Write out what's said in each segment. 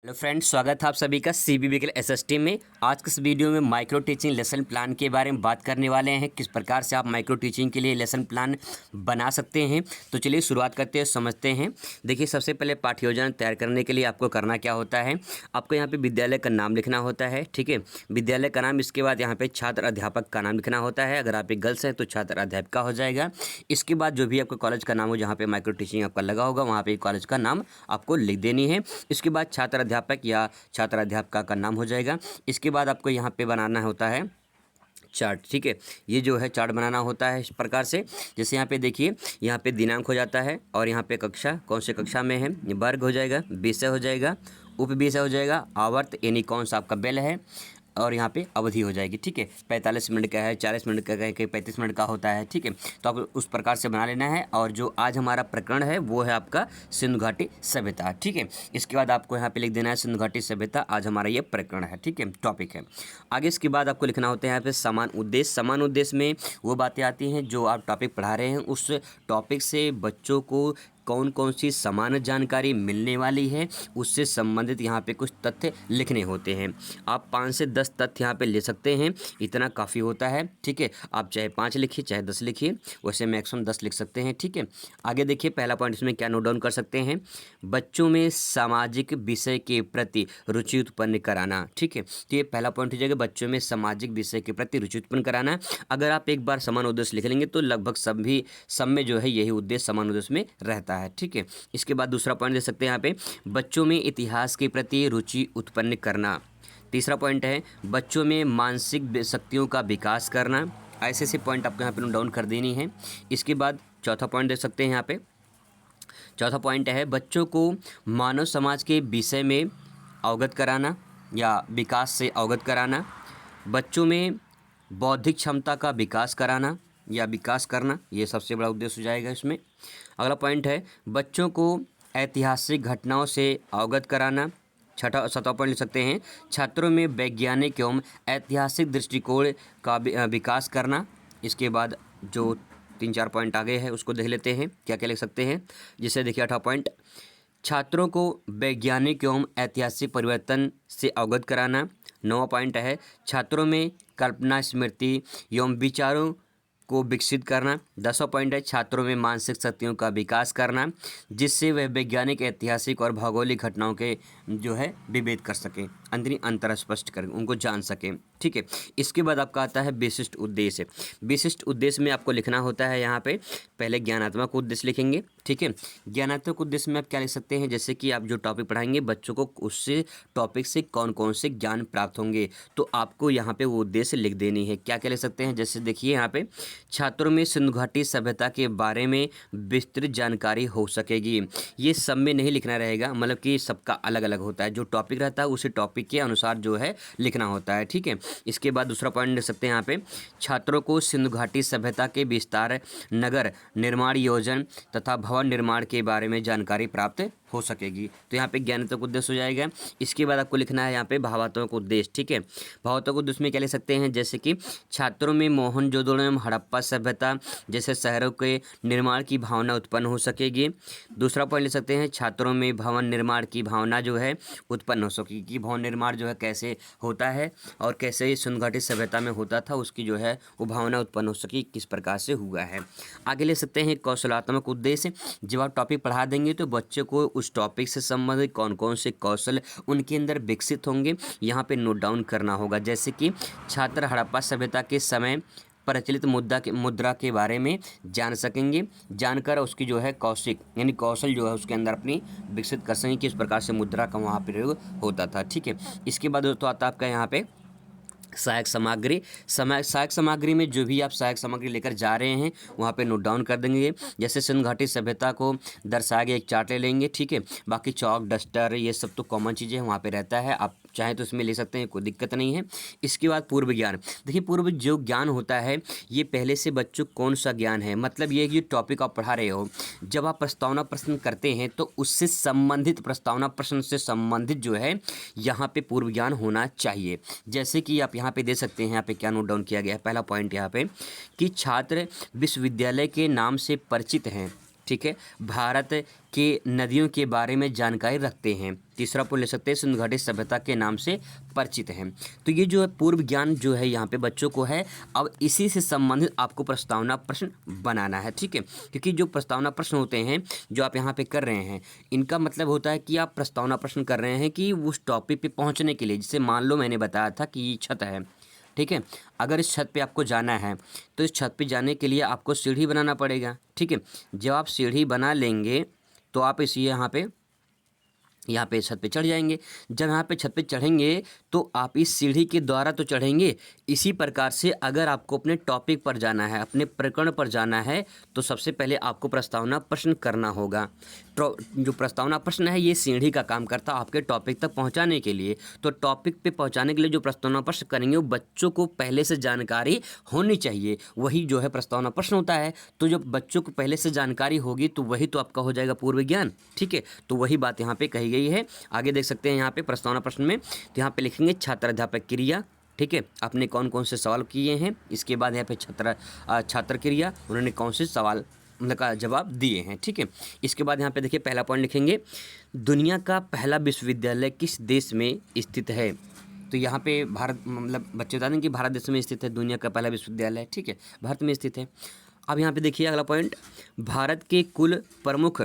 Hello friends, स्वागत है आप सभी का CBBKL SST में। आज के इस वीडियो में माइक्रो टीचिंग लेसन प्लान के बारे में बात करने वाले हैं। किस प्रकार से आप माइक्रो टीचिंग के लिए लेसन प्लान बना सकते हैं। तो चलिए शुरुआत करते हैं, समझते हैं। देखिए, सबसे पहले पाठ्य योजना तैयार करने के लिए आपको करना क्या होता है। आपको यहाँ पे विद्यालय का नाम लिखना होता है, ठीक है, विद्यालय का नाम। इसके बाद यहाँ पे छात्र अध्यापक का नाम लिखना होता है। अगर आप एक गर्ल्स हैं तो छात्र अध्यापिका हो जाएगा। इसके बाद जो भी आपका कॉलेज का नाम हो, जहाँ पे माइक्रो टीचिंग आपका लगा होगा, वहाँ पे कॉलेज का नाम आपको लिख देनी है। इसके बाद छात्र अध्यापक या छात्र अध्यापिका का नाम हो जाएगा। इसके बाद आपको यहाँ पे बनाना होता है चार्ट, ठीक है। ये जो है चार्ट बनाना होता है इस प्रकार से। जैसे यहाँ पे देखिए, यहाँ पे दिनांक हो जाता है और यहाँ पे कक्षा, कौन से कक्षा में है, वर्ग हो जाएगा, विषय हो जाएगा, उप विषय हो जाएगा, आवर्त यानी कौन सा आपका बेल है, और यहाँ पे अवधि हो जाएगी, ठीक है। 45 मिनट का है, 40 मिनट का है, 35 मिनट का होता है, ठीक है। तो आप उस प्रकार से बना लेना है। और जो आज हमारा प्रकरण है वो है आपका सिंधु घाटी सभ्यता, ठीक है। इसके बाद आपको यहाँ पे लिख देना है सिंधु घाटी सभ्यता, आज हमारा ये प्रकरण है, ठीक है, टॉपिक है। आगे इसके बाद आपको लिखना होता है यहाँ पे समान उद्देश्य। समान उद्देश्य में वो बातें आती हैं जो आप टॉपिक पढ़ा रहे हैं, उस टॉपिक से बच्चों को कौन कौन सी समान जानकारी मिलने वाली है, उससे संबंधित यहाँ पे कुछ तथ्य लिखने होते हैं। आप 5 से 10 तथ्य यहाँ पे ले सकते हैं, इतना काफ़ी होता है, ठीक है। आप चाहे 5 लिखिए चाहे 10 लिखिए, वैसे मैक्सिमम 10 लिख सकते हैं, ठीक है। आगे देखिए, पहला पॉइंट इसमें क्या नोट डाउन कर सकते हैं, बच्चों में सामाजिक विषय के प्रति रुचि उत्पन्न कराना, ठीक है। तो ये पहला पॉइंट हो जाएगा, बच्चों में सामाजिक विषय के प्रति रुचि उत्पन्न कराना। अगर आप एक बार समान उद्देश्य लिख लेंगे तो लगभग सब में जो है यही उद्देश्य समान उद्देश्य में रहता है, ठीक है। इसके बाद दूसरा पॉइंट दे सकते हैं यहाँ पे, बच्चों में इतिहास के प्रति रुचि उत्पन्न करना। तीसरा पॉइंट है, बच्चों में मानसिक शक्तियों का विकास करना। ऐसे ऐसे पॉइंट आपको यहाँ पे नोट डाउन कर देनी है। इसके बाद चौथा पॉइंट दे सकते हैं यहाँ पे, चौथा पॉइंट है, बच्चों को मानव समाज के विषय में अवगत कराना या विकास से अवगत कराना। बच्चों में बौद्धिक क्षमता का विकास कराना या विकास करना, ये सबसे बड़ा उद्देश्य हो जाएगा इसमें। अगला पॉइंट है, बच्चों को ऐतिहासिक घटनाओं से अवगत कराना। छठा सातवां पॉइंट लिख सकते हैं, छात्रों में वैज्ञानिक एवं ऐतिहासिक दृष्टिकोण का विकास करना। इसके बाद जो 3-4 पॉइंट आगे है उसको देख लेते हैं, क्या क्या लिख सकते हैं। जिससे देखिए 8वां पॉइंट, छात्रों को वैज्ञानिक एवं ऐतिहासिक परिवर्तन से अवगत कराना। 9वां पॉइंट है, छात्रों में कल्पना स्मृति एवं विचारों को विकसित करना। 10वां पॉइंट है, छात्रों में मानसिक शक्तियों का विकास करना, जिससे वह वैज्ञानिक, ऐतिहासिक और भौगोलिक घटनाओं के जो है विभेद कर सकें, अंतर स्पष्ट कर उनको जान सकें, ठीक है। इसके बाद आपका आता है विशिष्ट उद्देश्य। विशिष्ट उद्देश्य में आपको लिखना होता है यहाँ पे, पहले ज्ञानात्मक उद्देश्य लिखेंगे, ठीक है। ज्ञानात्मक उद्देश्य में आप क्या लिख सकते हैं, जैसे कि आप जो टॉपिक पढ़ाएंगे बच्चों को उससे टॉपिक से कौन कौन से ज्ञान प्राप्त होंगे, तो आपको यहाँ पे वो उद्देश्य लिख देनी है। क्या क्या लिख सकते हैं, जैसे देखिए यहाँ पे, छात्रों में सिंधु घाटी सभ्यता के बारे में विस्तृत जानकारी हो सकेगी। ये सब में नहीं लिखना रहेगा, मतलब कि सबका अलग अलग होता है, जो टॉपिक रहता है उसी टॉपिक के अनुसार जो है लिखना होता है, ठीक है। इसके बाद दूसरा पॉइंट लिख सकते हैं यहाँ पे, छात्रों को सिंधु घाटी सभ्यता के विस्तार, नगर निर्माण योजना तथा भवन निर्माण के बारे में जानकारी प्राप्त हो सकेगी। तो यहाँ पे ज्ञानात्मक उद्देश्य हो जाएगा। इसके बाद आपको लिखना है यहाँ पे भावात्मक उद्देश्य, ठीक है। भावात्मक उद्देश्य में क्या लिख सकते हैं, जैसे कि छात्रों में मोहनजोदड़ो एवं हड़प्पा सभ्यता जैसे शहरों के निर्माण की भावना उत्पन्न हो सकेगी। दूसरा पॉइंट लिख सकते हैं, छात्रों में भवन निर्माण की भावना जो है उत्पन्न हो सकेगी, कि भवन निर्माण जो है कैसे होता है और कैसे सिंधु घाटी सभ्यता में होता था, उसकी जो है वो भावना उत्पन्न हो सकी, किस प्रकार से हुआ है। आगे ले सकते हैं कौशलात्मक उद्देश्य। जब आप टॉपिक पढ़ा देंगे तो बच्चे को उस टॉपिक से संबंधित कौन कौन से कौशल उनके अंदर विकसित होंगे, यहाँ पे नोट डाउन करना होगा। जैसे कि छात्र हड़प्पा सभ्यता के समय प्रचलित मुद्रा के बारे में जान सकेंगे, जानकर उसकी जो है कौशिक यानी कौशल जो है उसके अंदर अपनी विकसित कर सकेंगे, किस प्रकार से मुद्रा का वहाँ प्रयोग होता था, ठीक है। इसके बाद दोस्तों आता है आपका यहाँ पे सहायक सामग्री। सहायक सामग्री में जो भी आप सहायक सामग्री लेकर जा रहे हैं वहाँ पे नोट डाउन कर देंगे। जैसे सिंधु घाटी सभ्यता को दर्शाया गया एक चार्ट ले लेंगे, ठीक है। बाकी चौक, डस्टर, ये सब तो कॉमन चीज़ें वहाँ पे रहता है, आप चाहे तो इसमें ले सकते हैं, कोई दिक्कत नहीं है। इसके बाद पूर्व ज्ञान। देखिए, पूर्व जो ज्ञान होता है ये पहले से बच्चों को कौन सा ज्ञान है, मतलब ये जो टॉपिक आप पढ़ा रहे हो, जब आप प्रस्तावना प्रश्न करते हैं तो उससे संबंधित प्रस्तावना प्रश्न से संबंधित जो है यहाँ पे पूर्व ज्ञान होना चाहिए। जैसे कि आप यहाँ पे दे सकते हैं, यहाँ पे क्या नोट डाउन किया गया है, पहला पॉइंट यहाँ पे कि छात्र विश्वविद्यालय के नाम से परिचित हैं, ठीक है, भारत के नदियों के बारे में जानकारी रखते हैं। तीसरा पॉइंट ले सकते हैं, सिंधु घाटी सभ्यता के नाम से परिचित हैं। तो ये जो है पूर्व ज्ञान जो है यहाँ पे बच्चों को है। अब इसी से संबंधित आपको प्रस्तावना प्रश्न बनाना है, ठीक है, क्योंकि जो प्रस्तावना प्रश्न होते हैं जो आप यहाँ पे कर रहे हैं, इनका मतलब होता है कि आप प्रस्तावना प्रश्न कर रहे हैं कि उस टॉपिक पे पहुँचने के लिए, जैसे मान लो मैंने बताया था कि ये छत है, ठीक है, अगर इस छत पे आपको जाना है तो इस छत पे जाने के लिए आपको सीढ़ी बनाना पड़ेगा, ठीक है। जब आप सीढ़ी बना लेंगे तो आप इस यहाँ पे छत पे चढ़ जाएंगे। जब यहाँ पे छत पे चढ़ेंगे तो आप इस सीढ़ी के द्वारा तो चढ़ेंगे। इसी प्रकार से अगर आपको अपने टॉपिक पर जाना है, अपने प्रकरण पर जाना है, तो सबसे पहले आपको प्रस्तावना प्रश्न करना होगा। जो प्रस्तावना प्रश्न है ये सीढ़ी का काम करता है आपके टॉपिक तक पहुँचाने के लिए। तो टॉपिक पे पहुँचाने के लिए जो प्रस्तावना प्रश्न करेंगे वो बच्चों को पहले से जानकारी होनी चाहिए, वही जो है प्रस्तावना प्रश्न होता है। तो जब बच्चों को पहले से जानकारी होगी तो वही तो आपका हो जाएगा पूर्व ज्ञान, ठीक है। तो वही बात यहाँ पे कही गई है। आगे देख सकते हैं यहाँ पे प्रस्तावना प्रश्न में, तो यहाँ पे लिखेंगे छात्र अध्यापक क्रिया, ठीक है, आपने कौन कौन से सवाल किए हैं। इसके बाद यहाँ पे छात्र क्रिया, उन्होंने कौन से सवाल का जवाब दिए हैं, ठीक है। इसके बाद यहाँ पे देखिए पहला पॉइंट लिखेंगे, दुनिया का पहला विश्वविद्यालय किस देश में स्थित है। तो यहाँ पे भारत, मतलब बच्चे बता दें कि भारत देश में स्थित है दुनिया का पहला विश्वविद्यालय, ठीक है, भारत में स्थित है। अब यहाँ पे देखिए अगला पॉइंट, भारत के कुल प्रमुख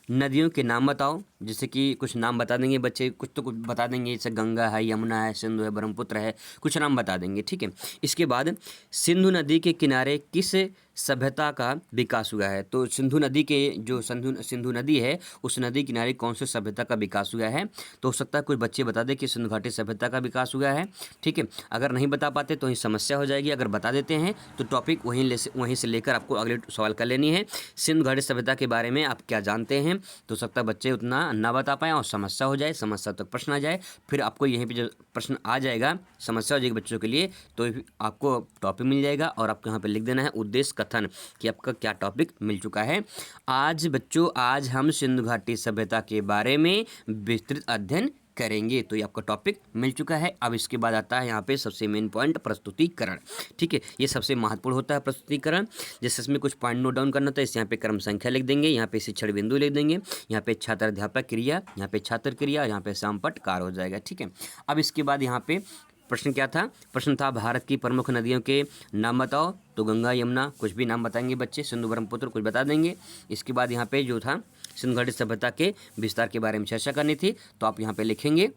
नदियों के नाम बताओ। जैसे कि कुछ नाम बता देंगे बच्चे, कुछ तो कुछ बता देंगे, जैसे गंगा है, यमुना है, सिंधु है, ब्रह्मपुत्र है, कुछ नाम बता देंगे, ठीक है। इसके बाद सिंधु नदी के किनारे किस सभ्यता का विकास हुआ है। तो सिंधु नदी के जो सिंधु नदी है उस नदी किनारे कौन से सभ्यता का विकास हुआ है। तो हो सकता है कुछ बच्चे बता दें कि सिंधु घाटी सभ्यता का विकास हुआ है, ठीक है। अगर नहीं बता पाते तो ही समस्या हो जाएगी, अगर बता देते हैं तो टॉपिक वहीं से लेकर आपको अगले सवाल कर लेनी है। सिंधु घाटी सभ्यता के बारे में आप क्या जानते हैं। तो हो सकता है बच्चे उतना ना बता पाएँ और समस्या हो जाए, समस्या तक प्रश्न आ जाए, फिर आपको यहीं पे जो प्रश्न आ जाएगा, समस्या हो जाएगी बच्चों के लिए, तो आपको टॉपिक मिल जाएगा और आपको यहाँ पे लिख देना है उद्देश्य कथन कि आपका क्या टॉपिक मिल चुका है। आज बच्चों, आज हम सिंधु घाटी सभ्यता के बारे में विस्तृत अध्ययन करेंगे। तो ये आपका टॉपिक मिल चुका है। अब इसके बाद आता है यहाँ पे सबसे मेन पॉइंट, प्रस्तुतिकरण, ठीक है। ये सबसे महत्वपूर्ण होता है प्रस्तुतिकरण। जैसे इसमें कुछ पॉइंट नोट डाउन करना था, इस यहाँ पे क्रम संख्या लिख देंगे, यहाँ पे शिक्षण बिंदु लिख देंगे, यहाँ पे छात्र अध्यापक क्रिया, यहाँ पे छात्र क्रिया, यहाँ पे श्यामपट्ट कार हो जाएगा, ठीक है। अब इसके बाद यहाँ पे प्रश्न क्या था, प्रश्न था भारत की प्रमुख नदियों के नाम बताओ। तो गंगा, यमुना, कुछ भी नाम बताएंगे बच्चे, सिंधु, ब्रह्मपुत्र कुछ बता देंगे। इसके बाद यहाँ पे जो था सिंधु घाटी सभ्यता के विस्तार के बारे में चर्चा करनी थी, तो आप यहाँ पे लिखेंगे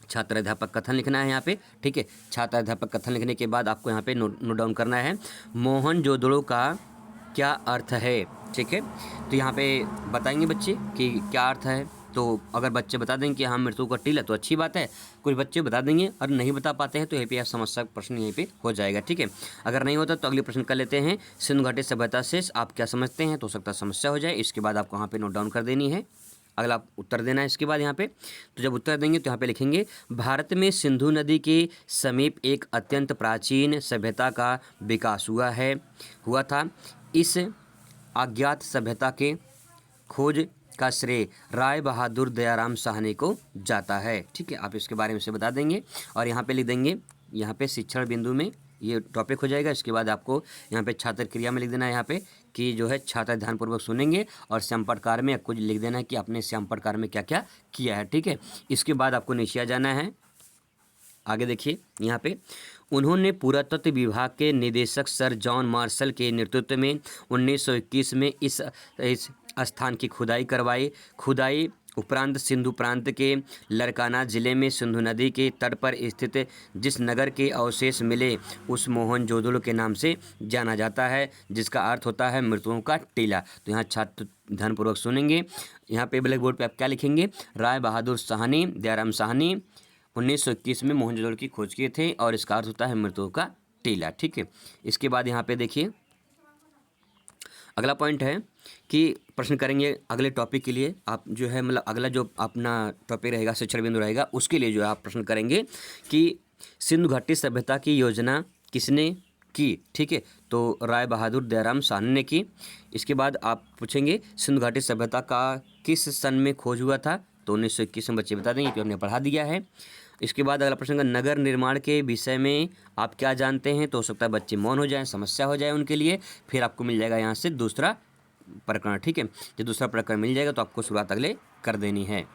छात्र अध्यापक कथन लिखना है यहाँ पे, ठीक है। छात्र अध्यापक कथन लिखने के बाद आपको यहाँ पे नोट डाउन करना है मोहनजोदड़ो का क्या अर्थ है, ठीक है। तो यहाँ पे बताएंगे बच्चे कि क्या अर्थ है। तो अगर बच्चे बता देंगे कि हाँ मृत्यु का टीला, तो अच्छी बात है, कुछ बच्चे बता देंगे और नहीं बता पाते हैं तो यहीं पे आप समस्या प्रश्न यहीं पे हो जाएगा, ठीक है। अगर नहीं होता तो अगले प्रश्न कर लेते हैं, सिंधु घाटी सभ्यता से आप क्या समझते हैं। तो हो सकता है समस्या हो जाए, इसके बाद आपको यहाँ पे नोट डाउन कर देनी है, अगला उत्तर देना है इसके बाद यहाँ पे। तो जब उत्तर देंगे तो यहाँ पे लिखेंगे भारत में सिंधु नदी के समीप एक अत्यंत प्राचीन सभ्यता का विकास हुआ था। इस अज्ञात सभ्यता के खोज का श्रेय राय बहादुर दयाराम साहनी को जाता है, ठीक है। आप इसके बारे में से बता देंगे और यहाँ पे लिख देंगे, यहाँ पे शिक्षण बिंदु में ये टॉपिक हो जाएगा। इसके बाद आपको यहाँ पे छात्र क्रिया में लिख देना है यहाँ पे कि जो है छात्र ध्यानपूर्वक सुनेंगे, और श्यामपट्ट कार में कुछ लिख देना है कि आपने श्यामपट्ट कार में क्या क्या किया है, ठीक है। इसके बाद आपको नीचे जाना है। आगे देखिए यहाँ पे, उन्होंने पुरातत्व विभाग के निदेशक सर जॉन मार्शल के नेतृत्व में 1921 में इस स्थान की खुदाई उपरांत सिंधु प्रांत के लरकाना जिले में सिंधु नदी के तट पर स्थित जिस नगर के अवशेष मिले उस मोहनजोदड़ो के नाम से जाना जाता है, जिसका अर्थ होता है मृतकों का टीला। तो यहाँ छात्र ध्यानपूर्वक सुनेंगे। यहाँ पे ब्लैक बोर्ड पे आप क्या लिखेंगे, राय बहादुर साहनी दयाराम साहनी 1921 में मोहनजोदड़ो की खोज किए थे और इसका अर्थ होता है मृतकों का टीला, ठीक है। इसके बाद यहाँ पे देखिए अगला पॉइंट है कि प्रश्न करेंगे अगले टॉपिक के लिए। आप जो है मतलब अगला जो अपना टॉपिक रहेगा, शिक्षण बिंदु रहेगा, उसके लिए जो है आप प्रश्न करेंगे कि सिंधु घाटी सभ्यता की योजना किसने की, ठीक है। तो राय बहादुर दयाराम साहनी ने की। इसके बाद आप पूछेंगे सिंधु घाटी सभ्यता का किस सन में खोज हुआ था। तो 1921 में बच्चे बता देंगे कि हमने पढ़ा दिया है। इसके बाद अगला प्रश्न, नगर निर्माण के विषय में आप क्या जानते हैं। तो हो सकता है बच्चे मौन हो जाएं, समस्या हो जाए उनके लिए, फिर आपको मिल जाएगा यहाँ से दूसरा प्रकरण, ठीक है। जब दूसरा प्रकरण मिल जाएगा तो आपको शुरुआत अगले कर देनी है।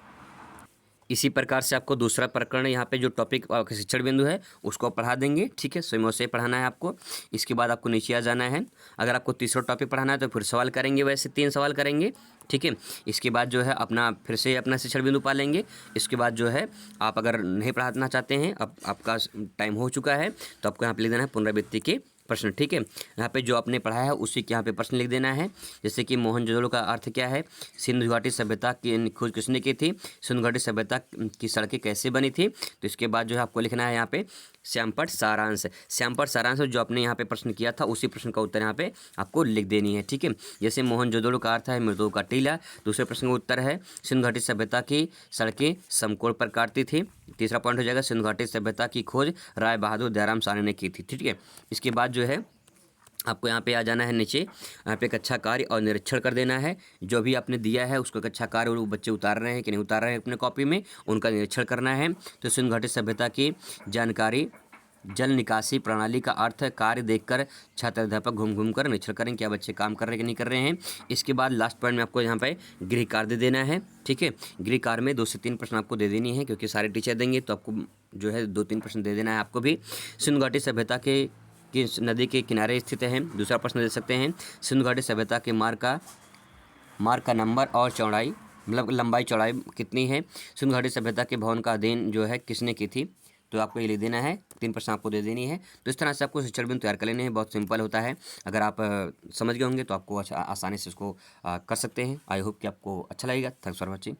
इसी प्रकार से आपको दूसरा प्रकरण यहाँ पे जो टॉपिक शिक्षण बिंदु है उसको पढ़ा देंगे, ठीक है। स्वयं से पढ़ाना है आपको। इसके बाद आपको नीचे आ जाना है। अगर आपको तीसरा टॉपिक पढ़ाना है तो फिर सवाल करेंगे, वैसे 3 सवाल करेंगे, ठीक है। इसके बाद जो है अपना फिर से अपना शिक्षण बिंदु पा लेंगे। इसके बाद जो है आप अगर नहीं पढ़ाना चाहते हैं, अब आपका टाइम हो चुका है, तो आपको यहाँ पर लिख देना है पुनरावृत्ति के प्रश्न, ठीक है। यहाँ पे जो आपने पढ़ा है उसी के यहाँ पे प्रश्न लिख देना है। जैसे कि मोहनजोदड़ो का अर्थ क्या है, सिंधु घाटी सभ्यता की खोज किसने की थी, सिंधु घाटी सभ्यता की सड़कें कैसे बनी थी। तो इसके बाद जो है आपको लिखना है यहाँ पे श्यामपट सारांश। श्यामपट सारांश जो आपने यहाँ पे प्रश्न किया था उसी प्रश्न का उत्तर यहाँ पे आपको लिख देनी है, ठीक है। जैसे मोहनजोदड़ो का अर्थ है मृदों का टीला, दूसरे प्रश्न का उत्तर है सिंधु घाटी सभ्यता की सड़कें समकोण प्रकार की थी। तीसरा पॉइंट हो जाएगा सिंधु घाटी सभ्यता की खोज राय बहादुर दयाराम साहनी ने की थी, ठीक है। इसके बाद जो है आपको यहाँ पे आ जाना है नीचे, यहाँ पे कक्षा कार्य और निरीक्षण कर देना है। जो भी आपने दिया है उसको कक्षा कार्य और वो बच्चे उतार रहे हैं कि नहीं उतार रहे हैं अपने कॉपी में, उनका निरीक्षण करना है। तो सिंधु घाटी सभ्यता की जानकारी जल निकासी प्रणाली का अर्थ कार्य देखकर छात्र अध्यापक घूम घूम कर निरीक्षण करें क्या बच्चे काम कर रहे हैं कि नहीं कर रहे हैं। इसके बाद लास्ट पॉइंट में आपको यहाँ पे गृह कार्य दे देना है, ठीक है। गृह कार्य में 2 से 3 प्रश्न आपको दे देनी है, क्योंकि सारे टीचर देंगे तो आपको जो है 2-3 प्रश्न दे देना है आपको भी। सिंधु घाटी सभ्यता के किस नदी के किनारे स्थित है, दूसरा प्रश्न दे सकते हैं। सिंधु घाटी सभ्यता के मार्ग का नंबर और चौड़ाई, मतलब लंबाई चौड़ाई कितनी है। सिंधु घाटी सभ्यता के भवन का अध्ययन जो है किसने की थी, तो आपको ये लिख देना है। 3 प्रश्न आपको दे देनी है। तो इस तरह से आपको शिक्षण बिंदु तैयार कर लेने हैं, बहुत सिंपल होता है। अगर आप समझ गए होंगे तो आपको आसानी से इसको कर सकते हैं। आई होप कि आपको अच्छा लगेगा। Thanks for watching.